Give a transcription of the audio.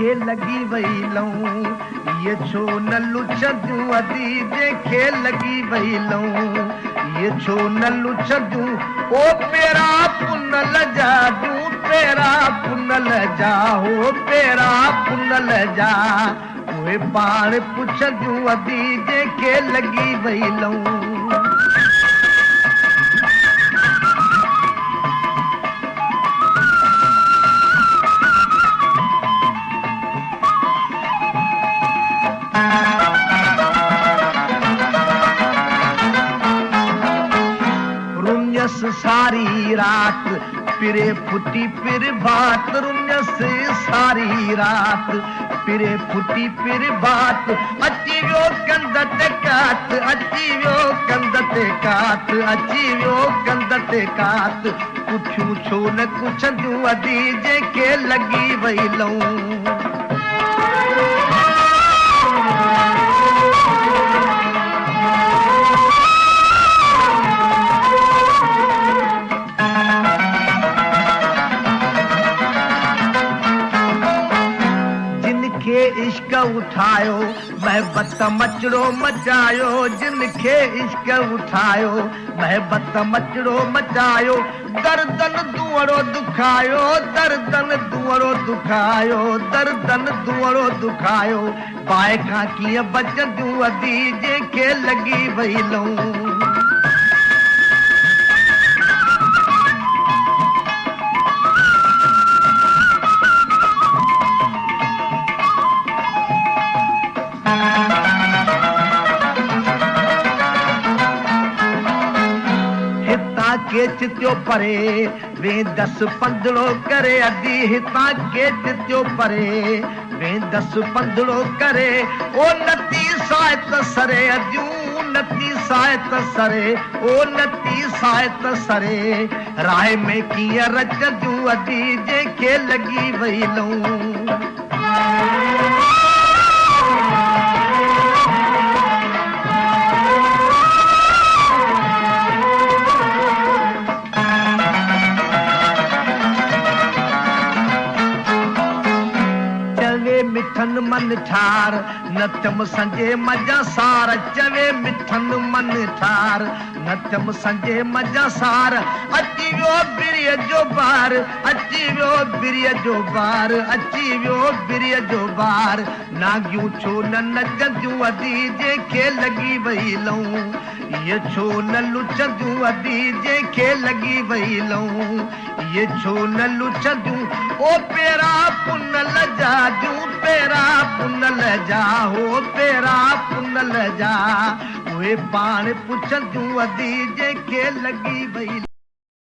जंहिंखे लॻी वई लऊं ये छो न लुछंदियूं अदी जंहिंखे लॻी वई लऊं ये छो न लुछंदियूं ओ पेरा पुनल जा जूं पेरा पुनल जा हो पेरा पुनल जा उहे पाण पुछंदियूं अदी जंहिंखे लॻी वई लऊं सारी रात पिरे फुटी पिर बात रुन्यस सारी रात पिरे फुटी पिर बात अची वियो कंध ते कात अची वियो कंध ते कात अची वियो कंध ते कात पुछूं छो न पुछंदियूं अदी जंहिंखे लॻी वई लऊं इश्क उठायो महबत मचड़ो मचायो जिनखे इश्क उठायो महबत मचड़ो मचायो दर्दन दुअड़ो दुखायो दर्दन दुअड़ो दुखायो दर्दन दुअड़ो दुखायो पाए खां कीअं बचंदियूं अदी जंहिंखे लॻी वई लऊं केच थियो परे वेंदसि पंधड़ो करे अदी हितां केच थियो परे वेंदसि पंधड़ो करे ओ नती सायत सरे अदियूं नती सायत सरे ओ नती सायत सरे राह में कीअं रचंदियूं अदी जंहिंखे लॻी वई लऊं मिठन मन ठार नथम संजे मजा सार चवे मिठन मन ठार नथम संजे मजा सार अची वियो बिरिय जो बार अची वियो बिरिय जो बार अची वियो बिरिय जो बार नागियूं छो न नचंदियूं अदी जंहिंखे लॻी वई लऊं ये छो न लुछंदियूं अदी जंहिंखे लॻी वई लऊं ये छो न लुछंदियूं ओ पेरा पुनल जा जूं पेरा पुनल जा हो पेरा पुनल जा उहे पाण पुछंदियूं अदी जंहिंखे लॻी वई